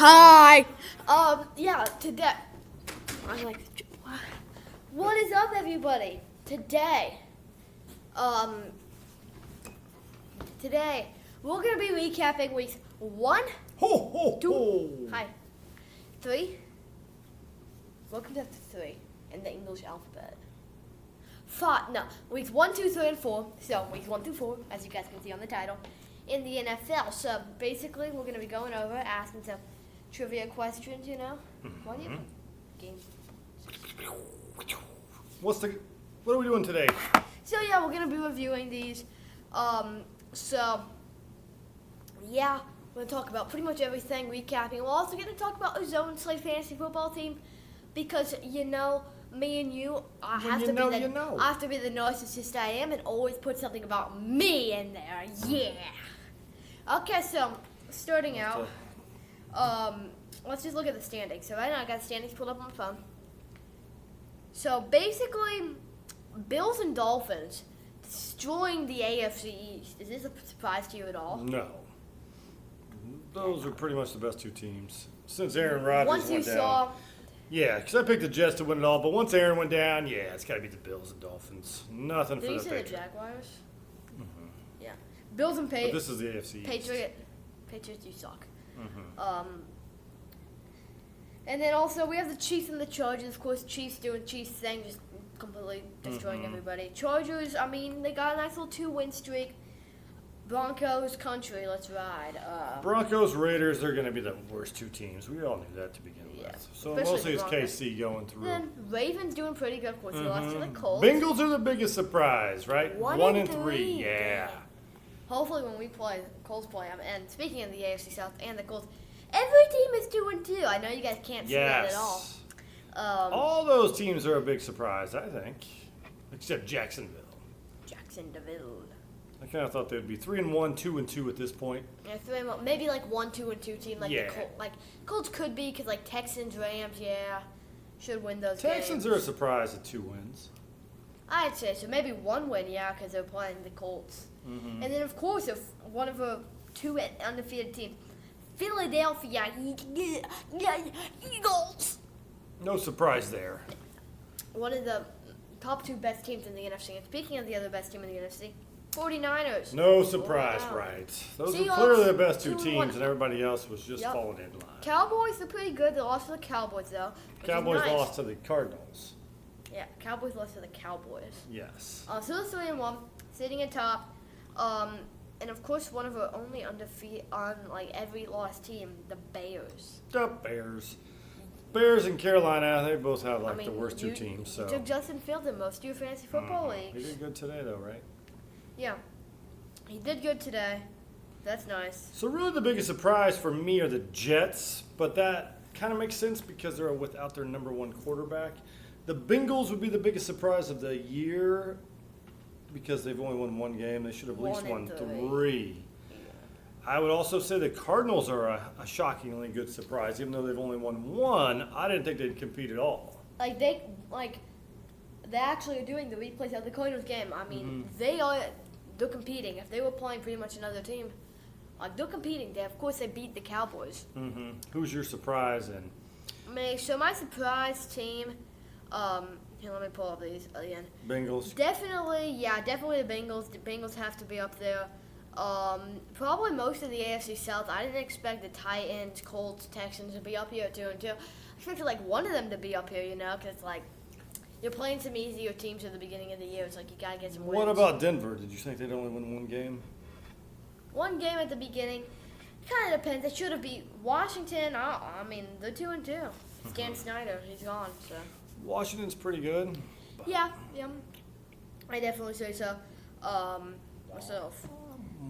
Hi. Yeah. Today, I'm like, what is up, everybody? Um, today we're gonna be recapping weeks 1, Ho, ho, 2, ho. hi, 3. Welcome to 3 in the English alphabet. 5. No, weeks 1, 2, 3, and 4. So weeks 1 through 4, as you guys can see on the title, in the NFL. So basically, we're gonna be going over asking some trivia questions. You know, what do you game? What are we doing today? So yeah, we're gonna be reviewing these. So yeah, we're gonna talk about pretty much everything, recapping. We're also gonna talk about our Super-Slade fantasy football team because me and you, I have to be the narcissist I am and always put something about me in there. Yeah. Okay, so starting out, let's just look at the standings. So right now I got the standings pulled up on my phone. So basically, Bills and Dolphins destroying the AFC East. Is this a surprise to you at all? No. Those are pretty much the best two teams. Since Aaron Rodgers Once you went down. saw, Yeah, because I picked the Jets to win it all, but once Aaron went down, yeah, it's got to be the Bills and Dolphins. Nothing did for you the say the Patriots. Jaguars? Yeah, Bills and But this is the AFC East. Patriots, you suck. And then also we have the Chiefs and the Chargers. Of course, Chiefs doing Chiefs thing, just completely destroying everybody. Chargers, I mean, they got a nice little 2-win streak. Broncos, country, let's ride. Broncos, Raiders, they're going to be the worst two teams. We all knew that to begin Yeah, with. So especially mostly it's the Broncos. KC going through. Then Ravens doing pretty good. Of course, they lost to the Colts. Bengals are the biggest surprise, right? 1 and and 3, 3. yeah. Hopefully, when we play, Colts play them. And speaking of the AFC South and the Colts, every team is 2-2. I know you guys can't see that at all. All those teams are a big surprise, I think, except Jacksonville. Jacksonville. I kind of thought they would be 3-1, 2-2 at this point. Yeah, 3-1, maybe like 1-2-2 team, like Yeah. the Colts could be because like Texans, Rams, yeah, should win those Texans games. are a surprise at 2 wins. I'd say so. Maybe 1 win, yeah, because they're playing the Colts. And then of course, if one of the 2 undefeated teams, Philadelphia Eagles. No surprise there. One of the top 2 best teams in the NFC. And speaking of the other best team in the NFC, 49ers. No surprise, Wow. right? Those Seahawks, are clearly the best 2 2-1. teams, and everybody else was just Yep. falling in line. Cowboys are pretty good. They lost to the Cowboys though. Which Cowboys is nice. lost to the Cardinals. Yeah, Cowboys lost to the Cowboys. Yes. So they're 3-1, sitting atop. And of course, one of our only undefeated on like every lost team, the Bears. The Bears. Bears and Carolina, they both have I like mean, the worst 2 you- teams. You So took Justin Fields in most of your fantasy football He leagues. did good today, though, right? Yeah, he did good today. That's nice. So really the biggest surprise for me are the Jets, but that kind of makes sense because they're without their number 1 quarterback. The Bengals would be the biggest surprise of the year because they've only won 1 game. They should have at least 1 won and 3. I would also say the Cardinals are a shockingly good surprise. Even though they've only won 1, I didn't think they'd compete at all. They actually are doing the replays of the Cardinals game. I mean, they're competing. If they were playing pretty much another team, they're competing. Of course, they beat the Cowboys. Who's your surprise in? So my surprise team, here, let me pull up these again. Bengals? Definitely the Bengals. The Bengals have to be up there. Probably most of the AFC South. I didn't expect the Titans, Colts, Texans to be up here at 2-2. I expected like one of them to be up here, because you're playing some easier teams at the beginning of the year. It's like you gotta get some wins. What about Denver? Did you think they'd only win 1 game? 1 game at the beginning? Kind of depends. They should have beat Washington. I mean, they're 2-2. Stan Snyder, he's gone. So. Washington's pretty good. Yeah, I definitely say so. Myself.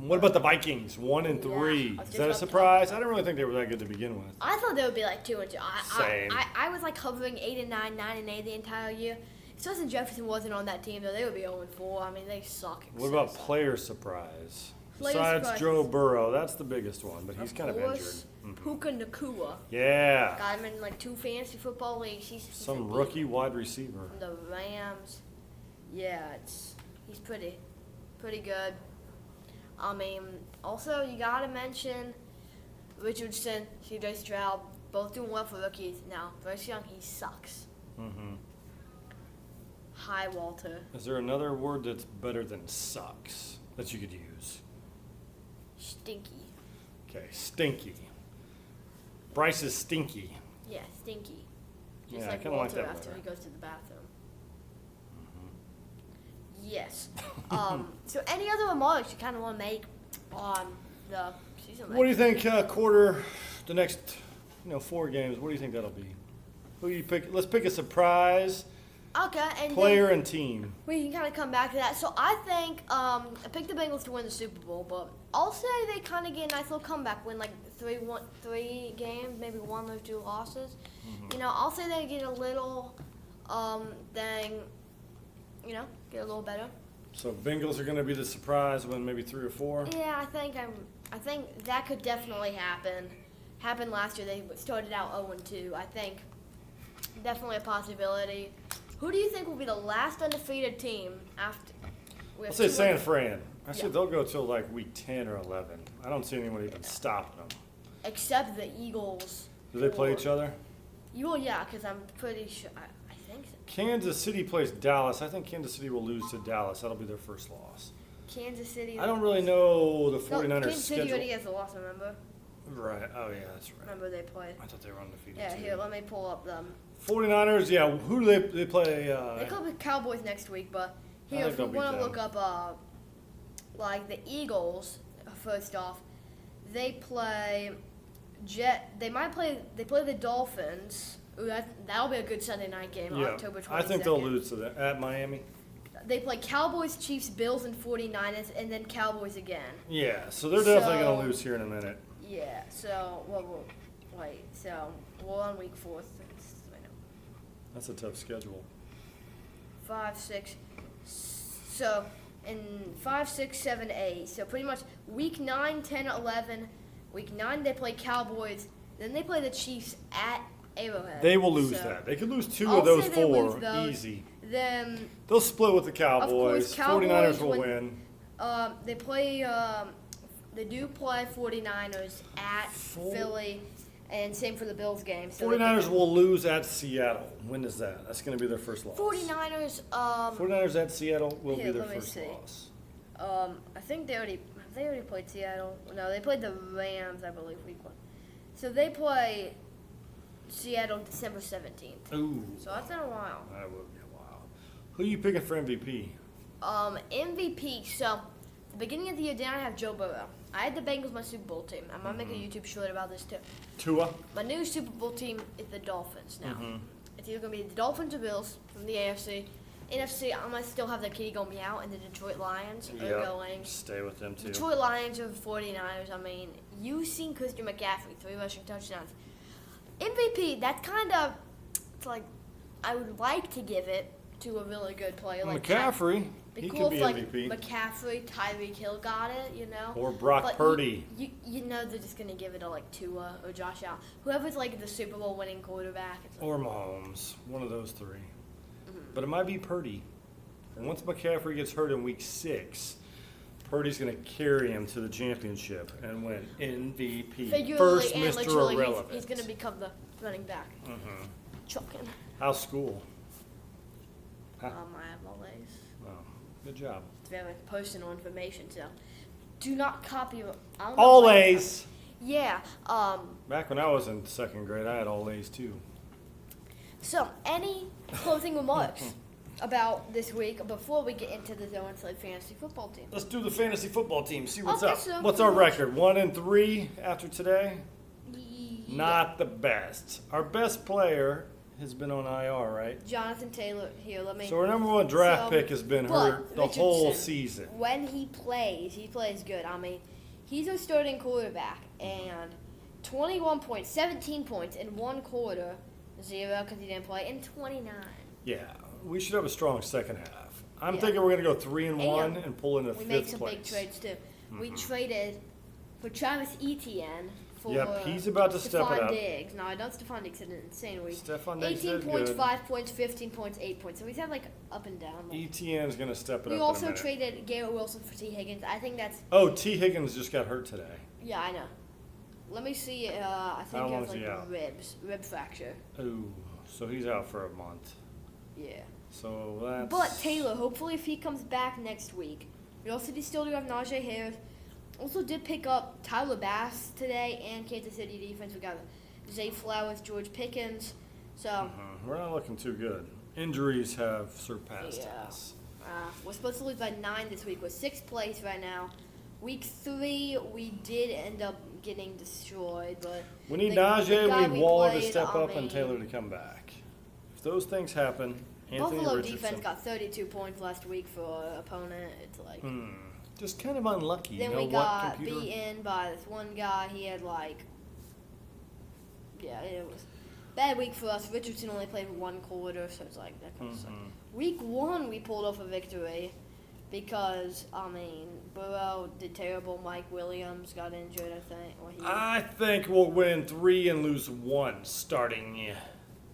What about the Vikings? 1 and 3. Yeah, I was Is just that a about to surprise? I didn't really think they were that good to begin with. I thought they would be like 2-2. Same. I was like hovering 8-9, 9-8 the entire year. If Justin Jefferson wasn't on that team, though, they would be 0-4. I mean, they suck. What about player surprise? Player Besides surprise. Joe Burrow, that's the biggest one, but he's kind of injured. Puka Nakua. Yeah. Got him in like 2 fantasy football leagues. He's Some like rookie wide receiver. from the Rams. Yeah, he's pretty good. I mean, also you gotta mention Richardson, C.J. Stroud, both doing well for rookies. Now, Bryce Young, he sucks. Mm-hmm. Hi, Walter. Is there another word that's better than sucks that you could use? Stinky. Okay, stinky. Bryce is stinky. Yeah, stinky. Just Yeah, I like kinda like Walter that after better. he goes to the bathroom. Mm-hmm. Yes. So any other remarks you kind of want to make on the season? What do you think the next 4 games, what do you think that'll be? Who do you pick? Let's pick a surprise Okay, and player then and team. we can kind of come back to that. So I think I picked the Bengals to win the Super Bowl, but I'll say they kind of get a nice little comeback win, like 3 games, maybe 1 or 2 losses. Mm-hmm. I'll say they get a little thing, get a little better. So Bengals are going to be the surprise, win maybe 3 or 4. Yeah, I think that could definitely happen. Happened last year. They started out 0-2. I think definitely a possibility. Who do you think will be the last undefeated team after? I'll say San Fran. I Yeah. said they'll go till like week 10 or 11. I don't see anyone even stopping them. Except the Eagles. Do they play each other? Well, yeah, because I'm pretty sure. I think so. Kansas City plays Dallas. I think Kansas City will lose to Dallas. That'll be their first loss. Kansas City. I don't really know the No, 49ers Kansas City schedule. already has a loss, remember? Right. Oh, yeah, that's right. Remember they played. I thought they were undefeated Yeah, too. here, let me pull up them. 49ers, yeah. Who do they play? They play the Cowboys next week, but I here, think if we they'll beat want to them. look up, like the Eagles, first off, they play They play the Dolphins. Ooh, that'll be a good Sunday night game, Yeah, October 22nd. I think they'll lose to them at Miami. They play Cowboys, Chiefs, Bills, and 49ers, and then Cowboys again. Yeah, so they're definitely going So- to lose here in a minute. Yeah, so, we're on week 4. That's a tough schedule. 5, 6. So, in 5, 6, 7, 8. So, pretty much week 9, 10, 11. Week 9, they play Cowboys. Then they play the Chiefs at Arrowhead. They will lose So, that. They could lose 2 I'll of those say they lose 4 those. easy. Then They'll split with the Cowboys. course, 49ers Cowboys will win- win. they play. They do play 49ers at Philly, and same for the Bills game. So 49ers will lose at Seattle. When is that? That's going to be their first loss. 49ers. 49ers at Seattle will Here, be their let me first see. loss. I think they already played Seattle. No, they played the Rams, I believe, week 1. So they play Seattle December 17th. Ooh. So that's in a while. That would be a while. Who are you picking for MVP? MVP. So the beginning of the year, did I have Joe Burrow? I had the Bengals my Super Bowl team. I'm gonna make a YouTube short about this too. Tua? My new Super Bowl team is the Dolphins now. Mhm. It's either going to be the Dolphins or Bills from the AFC. NFC, I'm going to still have the kitty going me out, and the Detroit Lions are Yep. going. Stay with them, too. Detroit Lions or 49ers. I mean, you've seen Christian McCaffrey, 3 rushing touchdowns. MVP, that's kind of, it's like, I would like to give it to a really good player. Like McCaffrey, Be he cool could be if, like, MVP. McCaffrey, Tyreek Hill got it, Or Brock But Purdy. You know they're just going to give it to, like, Tua or Josh Allen. Whoever's, like, the Super Bowl winning quarterback. It's like, Or Mahomes. One of those 3. But it might be Purdy. And once McCaffrey gets hurt in week 6, Purdy's going to carry him to the championship and win MVP. figuratively First and Mr. literally, Irrelevant. he's going to become the running back. Mhm. Chucking. How's school? Huh? I have all these. Oh, good job. It's very personal information, so do not copy. I don't know All why- A's. Yeah. Back when I was in 2nd grade, I had all A's too. So, any closing remarks about this week before we get into the Super-Slade fantasy football team? Let's do the fantasy football team. See what's Okay, up. so What's our record? 1-3 after today? Yeah. Not the best. Our best player has been on IR, right? Jonathan Taylor here. Let me. So our number 1 draft So, pick has been but hurt the whole Richardson, season. When he plays good. I mean, he's a starting quarterback, and 21 points, 17 points in 1 quarter, 0 because he didn't play, and 29. Yeah, we should have a strong second half. I'm Yeah. thinking we're going to go 3-1 And and pull into We 5th made some place. big trades too. We traded for Travis Etienne for Yep, he's about to step it Stephon up. Diggs. No, not Stephon Diggs had an insane week. Stephon Diggs 18 did points, good. 5 points, 15 points, 8 points. So he's had like up and down. ETN's going to step it We up also in a minute. traded Garrett Wilson for T. Higgins. I think that's, Oh, T. Higgins just got hurt today. yeah, I know. Let me see. I think How he long has is he like out? rib fracture. Oh, so he's out for a month. Yeah. So that's. But Taylor, hopefully, if he comes back next week, we also still do have Najee Harris. Also, did pick up Tyler Bass today and Kansas City defense. We got Zay Flowers, George Pickens. So We're not looking too good. Injuries have surpassed Yeah. us. we're supposed to lose by 9 this week. We're 6th place right now. Week 3, we did end up getting destroyed, but We need the guy Najee, we need Waller to played, step I up, and mean, Taylor to come back. If those things happen, Anthony Buffalo Richardson. defense got 32 points last week for an opponent. It's like. Just kind of unlucky. Then you know we got what, computer? beaten by this one guy. He had like, yeah, it was a bad week for us. Richardson only played 1 quarter, so it's like that kind of stuff. Week 1, we pulled off a victory because Burrow did terrible. Mike Williams got injured, I think. Or I think we'll win 3 and lose 1 starting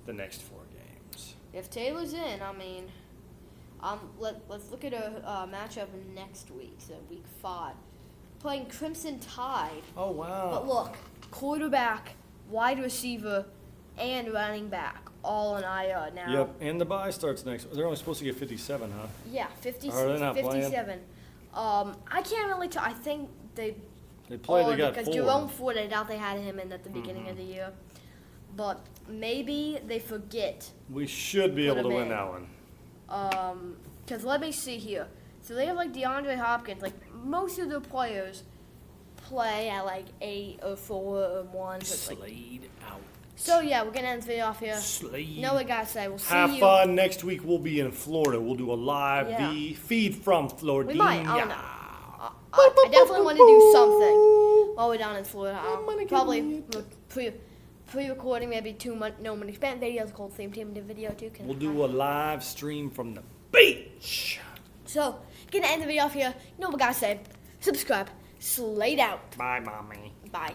the next 4 games. if Taylor's in, let's look at a matchup next week. So week 5, playing Crimson Tide. Oh, wow. But look, quarterback, wide receiver, and running back all on IR now. Yep, and the bye starts next. They're only supposed to get 57, huh? Yeah, 50, Are they not playing? 57. I can't really tell. I think they They got because 4. Jerome Ford, I doubt they had him in at the beginning of the year. But maybe they forget. We should be Put able to him win in. that one. Because let me see here. So they have like DeAndre Hopkins. Like most of their players play at like 8 or 4 or 1. So it's like, Slade out. so yeah, we're gonna end the video off here. Slade. You know what I gotta say. We'll see Have you. fun. Next week we'll be in Florida. We'll do a live Yeah. feed from Florida. We might. I don't know. I definitely want to do something while we're down in Florida. Probably pre-recording maybe 2 months. No money spent videos called Theme Team the video too. We'll do a live stream from the beach. So gonna end the video off here. You know what I gotta say. Subscribe. Slade out. Bye, mommy. Bye.